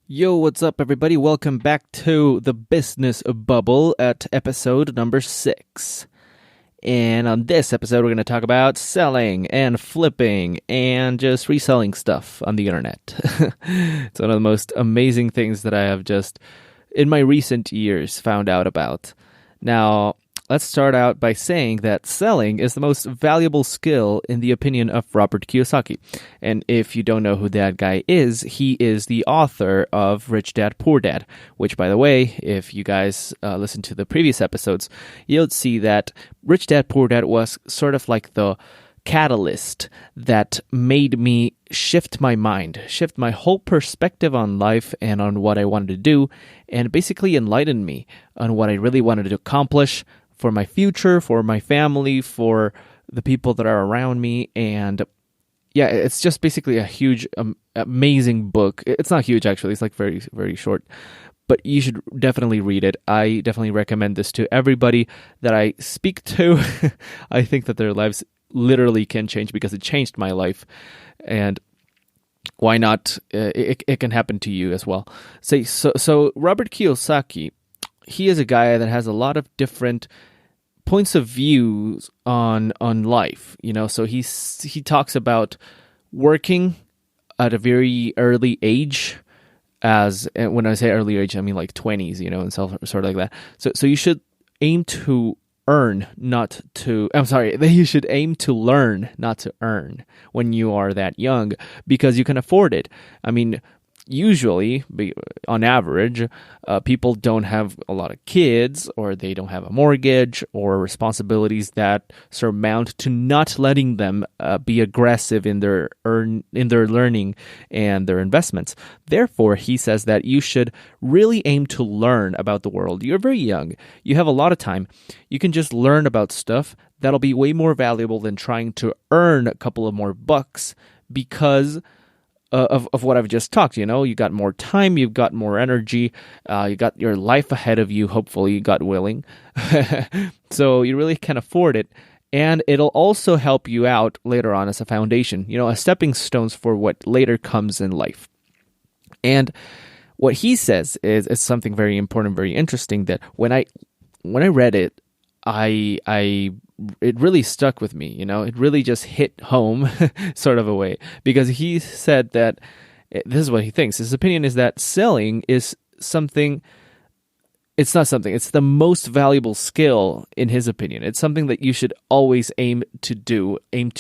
Yo, what's up, everybody? Welcome back to the Business Bubble at episode number 6. And on this episode, we're going to talk about selling and flipping and just reselling stuff on the internet. It's one of the most amazing things that I have just, in my recent years, found out about. Now, let's start out by saying that selling is the most valuable skill in the opinion of Robert Kiyosaki. And if you don't know who that guy is, he is the author of Rich Dad, Poor Dad, which, by the way, if you guys listen to the previous episodes, you'll see that Rich Dad, Poor Dad was sort of like the catalyst that made me shift my mind, shift my whole perspective on life and on what I wanted to do, and basically enlighten me on what I really wanted to accomplish for my future, for my family, for the people that are around me. And yeah, it's just basically a huge, amazing book. It's not huge, actually. It's like very, very short. But you should definitely read it. I definitely recommend this to everybody that I speak to. I think that their lives literally can change because it changed my life. And why not? It can happen to you as well. So Robert Kiyosaki, he is a guy that has a lot of different points of views on life, so he talks about working at a very early age. And when I say early age, I mean like 20s, and sort of like that. So you should aim to earn, not to. I'm sorry, you should aim to learn, not to earn, when you are that young, because you can afford it. I mean, usually, on average, people don't have a lot of kids, or they don't have a mortgage, or responsibilities that surmount to not letting them be aggressive in their learning and their investments. Therefore, he says that you should really aim to learn about the world. You're very young. You have a lot of time. You can just learn about stuff that'll be way more valuable than trying to earn a couple of more bucks because of what I've just talked. You got more time, you've got more energy, you got your life ahead of you, hopefully, God willing. So you really can afford it. And it'll also help you out later on as a foundation, as stepping stones for what later comes in life. And what he says is something very important, very interesting, that when I read it, it really stuck with me, it really just hit home sort of a way, because he said that this is what he thinks. His opinion is that selling is it's the most valuable skill in his opinion. It's something that you should always aim to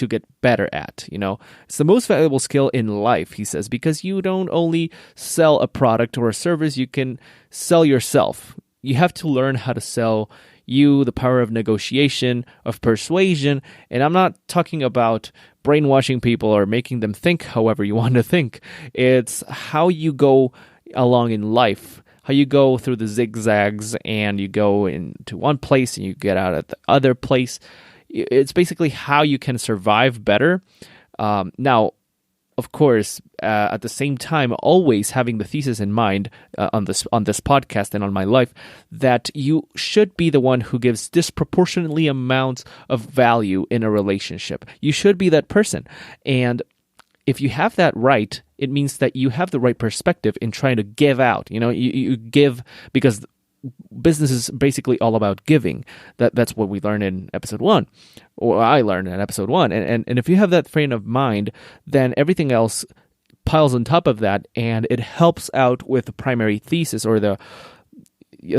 get better at, It's the most valuable skill in life, he says, because you don't only sell a product or a service, you can sell yourself. You have to learn how to sell you, the power of negotiation, of persuasion. And I'm not talking about brainwashing people or making them think however you want to think. It's how you go along in life, how you go through the zigzags and you go into one place and you get out at the other place. It's basically how you can survive better. Now, of course, at the same time, always having the thesis in mind on this podcast and on my life, that you should be the one who gives disproportionately amounts of value in a relationship. You should be that person. And if you have that right, it means that you have the right perspective in trying to give out. You give because business is basically all about giving. That's what we learned in episode 1, or I learned in episode 1. And if you have that frame of mind, then everything else piles on top of that, and it helps out with the primary thesis or the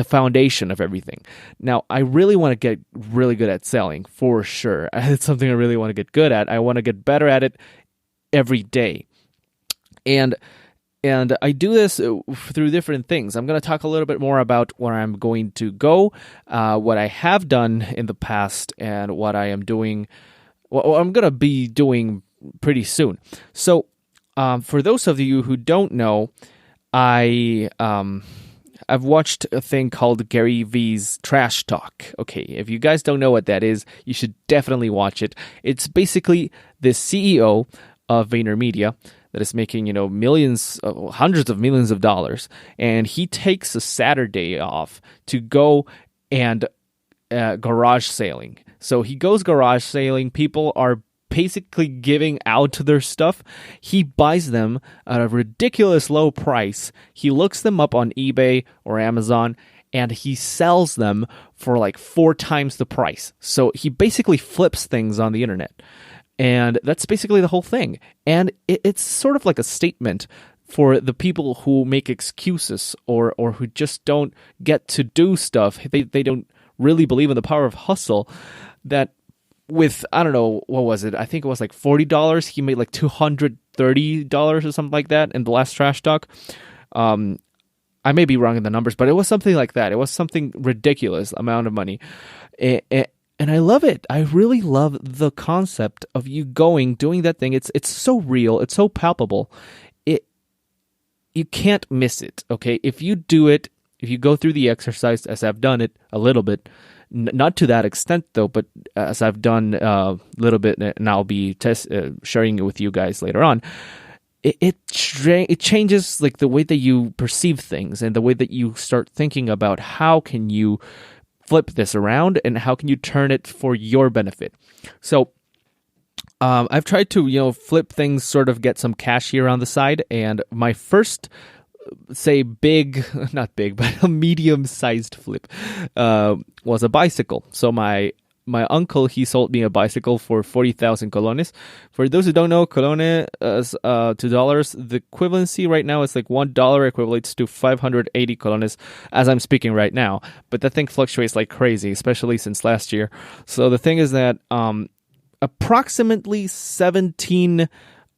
foundation of everything. Now, I really want to get really good at selling, for sure. It's something I really want to get good at. I want to get better at it every day. And I do this through different things. I'm going to talk a little bit more about where I'm going to go, what I have done in the past, and what I am doing, what I'm going to be doing pretty soon. So, for those of you who don't know, I've watched a thing called Gary V's Trash Talk. Okay, if you guys don't know what that is, you should definitely watch it. It's basically the CEO of VaynerMedia that is making, millions, hundreds of millions of dollars, and he takes a Saturday off to go and garage sailing. So he goes garage sailing. People are basically giving out their stuff. He buys them at a ridiculous low price. He looks them up on eBay or Amazon, and he sells them for like 4 times the price. So he basically flips things on the internet. And that's basically the whole thing. And it's sort of like a statement for the people who make excuses or who just don't get to do stuff. They don't really believe in the power of hustle. That with, I don't know, what was it? I think it was like $40. He made like $230 or something like that in the last Trash Talk. I may be wrong in the numbers, but it was something like that. It was something ridiculous amount of money. And I love it. I really love the concept of you doing that thing. It's so real. It's so palpable. You can't miss it, okay? If you do it, if you go through the exercise, as I've done it a little bit, not to that extent though, but as I've done a little bit, and I'll be sharing it with you guys later on, it changes like the way that you perceive things and the way that you start thinking about how can you flip this around and how can you turn it for your benefit. So I've tried to flip things, sort of get some cash here on the side, and my first, say not big, but a medium-sized flip was a bicycle. So my uncle, he sold me a bicycle for 40,000 colones. For those who don't know, colone is $2. The equivalency right now is like $1 equates to 580 colones as I'm speaking right now. But that thing fluctuates like crazy, especially since last year. So the thing is that approximately 17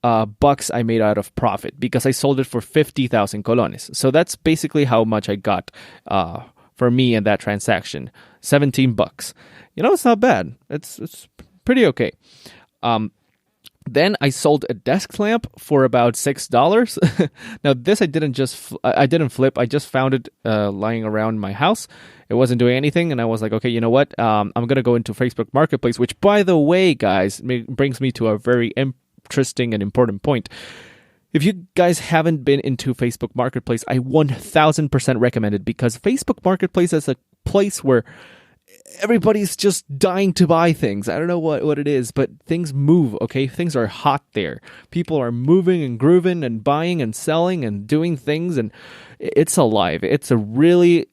bucks I made out of profit because I sold it for 50,000 colones. So that's basically how much I got for me in that transaction. 17 bucks. It's not bad. It's pretty okay. Then I sold a desk lamp for about $6. Now this I didn't flip. I just found it lying around my house. It wasn't doing anything, and I was like, okay, you know what? I'm gonna go into Facebook Marketplace, which, by the way, guys, brings me to a very interesting and important point. If you guys haven't been into Facebook Marketplace, I 1000% recommend it, because Facebook Marketplace is a place where everybody's just dying to buy things. I don't know what it is, but things move, okay? Things are hot there. People are moving and grooving and buying and selling and doing things, and it's alive. It's really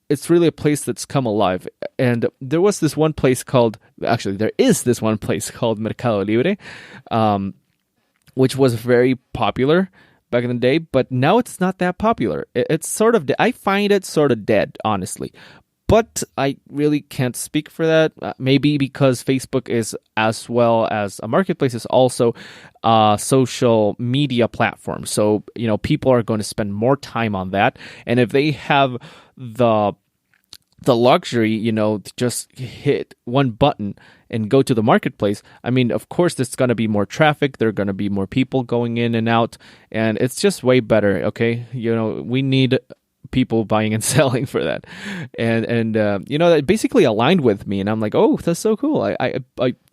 a place that's come alive. And there is this one place called Mercado Libre, which was very popular back in the day, but now it's not that popular. It's sort of, I find it sort of dead, honestly. But I really can't speak for that. Maybe because Facebook is, as well as a marketplace, is also a social media platform. So, people are going to spend more time on that. And if they have the luxury, to just hit one button and go to the marketplace, I mean, of course, there's going to be more traffic. There are going to be more people going in and out. And it's just way better, okay? We need people buying and selling for that, and that basically aligned with me, and I'm like, oh, that's so cool. I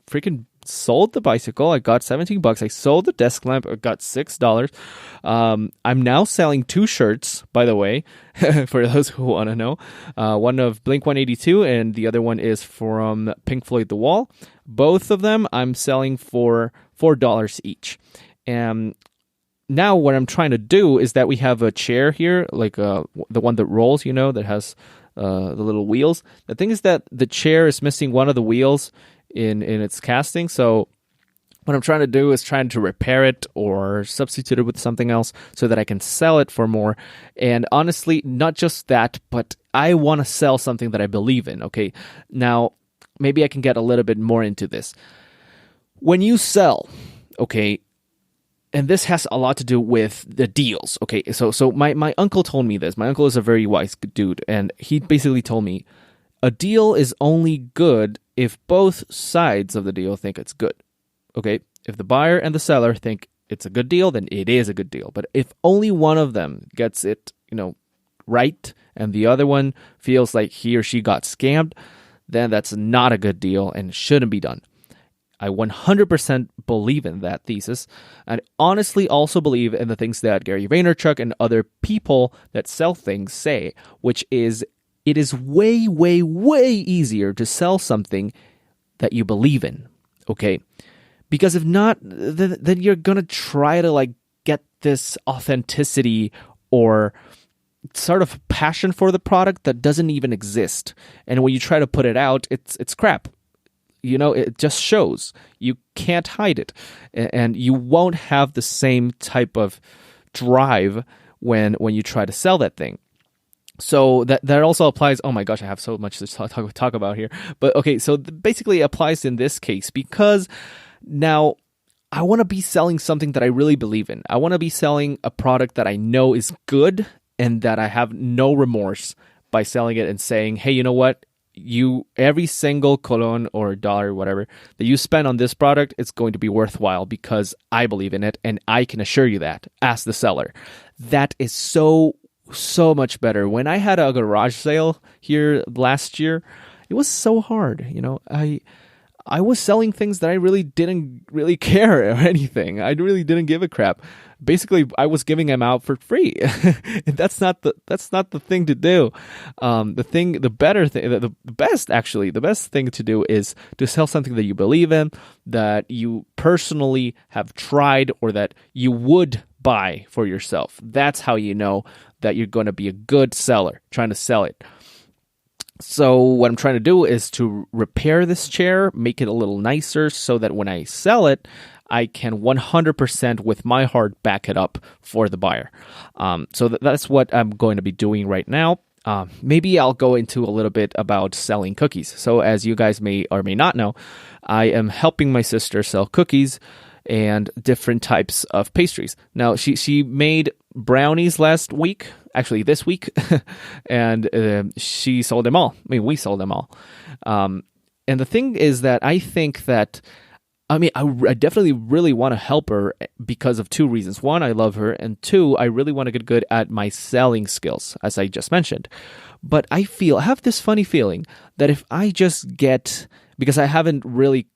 freaking sold the bicycle. I got 17 bucks. I sold the desk lamp. I got $6. I'm now selling 2 shirts, by the way, for those who want to know. One of Blink-182 and the other one is from Pink Floyd The Wall. Both of them I'm selling for $4 each. And now what I'm trying to do is that we have a chair here, like the one that rolls, that has the little wheels. The thing is that the chair is missing one of the wheels in its casting. So what I'm trying to do is trying to repair it or substitute it with something else so that I can sell it for more. And honestly, not just that, but I want to sell something that I believe in, okay? Now, maybe I can get a little bit more into this. When you sell, okay, and this has a lot to do with the deals. Okay, so my uncle told me this. My uncle is a very wise dude, and he basically told me, a deal is only good if both sides of the deal think it's good. Okay, if the buyer and the seller think it's a good deal, then it is a good deal. But if only one of them gets it, right, and the other one feels like he or she got scammed, then that's not a good deal and shouldn't be done. I 100% believe in that thesis, and honestly also believe in the things that Gary Vaynerchuk and other people that sell things say, which is, it is way, way, way easier to sell something that you believe in, okay? Because if not, then you're gonna try to like get this authenticity or sort of passion for the product that doesn't even exist. And when you try to put it out, it's crap. It just shows. You can't hide it. And you won't have the same type of drive when you try to sell that thing. So that also applies. Oh my gosh, I have so much to talk about here. But okay, so basically it applies in this case because now I want to be selling something that I really believe in. I want to be selling a product that I know is good and that I have no remorse by selling it and saying, hey, you know what? Every single colon or dollar, whatever, that you spend on this product, it's going to be worthwhile because I believe in it and I can assure you that as the seller. That is so much better. When I had a garage sale here last year, it was so hard. I was selling things that I really didn't really care or anything. I really didn't give a crap. Basically, I was giving them out for free. And that's not the thing to do. The best thing to do is to sell something that you believe in, that you personally have tried, or that you would buy for yourself. That's how you know that you're going to be a good seller, trying to sell it. So what I'm trying to do is to repair this chair, make it a little nicer so that when I sell it, I can 100% with my heart back it up for the buyer. So that's what I'm going to be doing right now. Maybe I'll go into a little bit about selling cookies. So as you guys may or may not know, I am helping my sister sell cookies and different types of pastries. Now, she made brownies this week, and she sold them all. I mean, we sold them all. And the thing is that I think that, I definitely really want to help her because of two reasons. One, I love her, and two, I really want to get good at my selling skills, as I just mentioned. But I have this funny feeling that if I just because I haven't really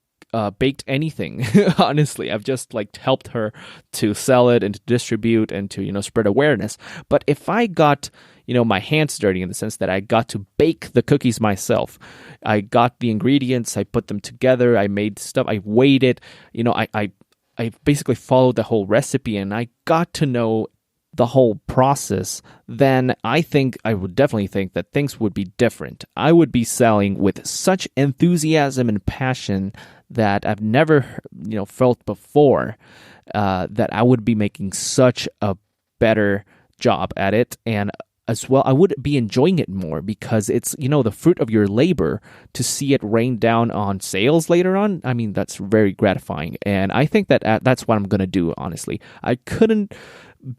baked anything, honestly. I've just helped her to sell it and to distribute and to, spread awareness. But if I got, my hands dirty in the sense that I got to bake the cookies myself, I got the ingredients, I put them together, I made stuff, I weighed it, I basically followed the whole recipe and I got to know the whole process, then I would definitely think that things would be different. I would be selling with such enthusiasm and passion that I've never, felt before, that I would be making such a better job at it. And as well, I would be enjoying it more because it's, the fruit of your labor. To see it rain down on sales later on, that's very gratifying. And I think that that's what I'm going to do, honestly. I couldn't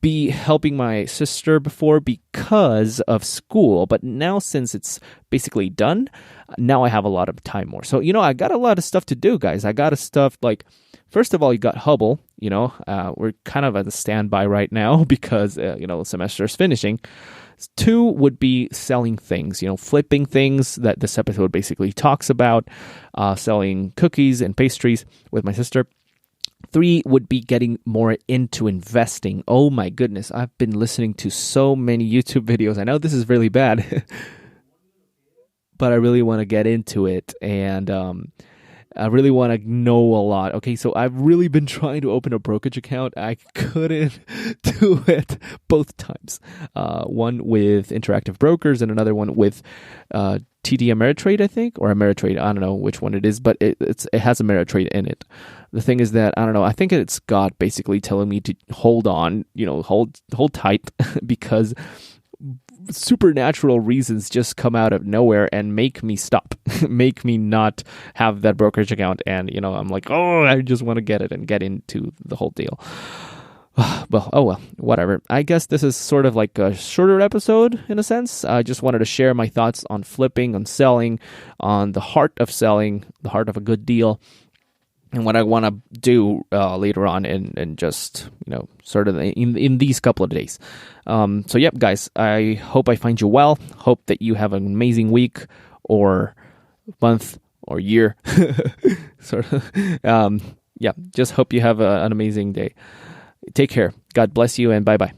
be helping my sister before because of school, but now since it's basically done, now I have a lot of time more. So, I got a lot of stuff to do, guys. I got a stuff first of all, you got Hubble, we're kind of at a standby right now because, the semester is finishing. Two would be selling things, flipping things that this episode basically talks about, selling cookies and pastries with my sister. Three would be getting more into investing. Oh my goodness, I've been listening to so many YouTube videos. I know this is really bad, but I really want to get into it, and I really want to know a lot. Okay, so I've really been trying to open a brokerage account. I couldn't do it both times. One with Interactive Brokers and another one with TD Ameritrade, I think, or Ameritrade. I don't know which one it is, but it has Ameritrade in it. The thing is that, I don't know, I think it's God basically telling me to hold on, hold tight because supernatural reasons just come out of nowhere and make me stop, make me not have that brokerage account. And, I'm like, I just want to get it and get into the whole deal. Well, whatever. I guess this is sort of like a shorter episode in a sense. I just wanted to share my thoughts on flipping, on selling, on the heart of selling, the heart of a good deal, and what I want to do later on and just, sort of in these couple of days. So, yep, guys, I hope I find you well. Hope that you have an amazing week or month or year. Sort of. Just hope you have an amazing day. Take care. God bless you, and bye-bye.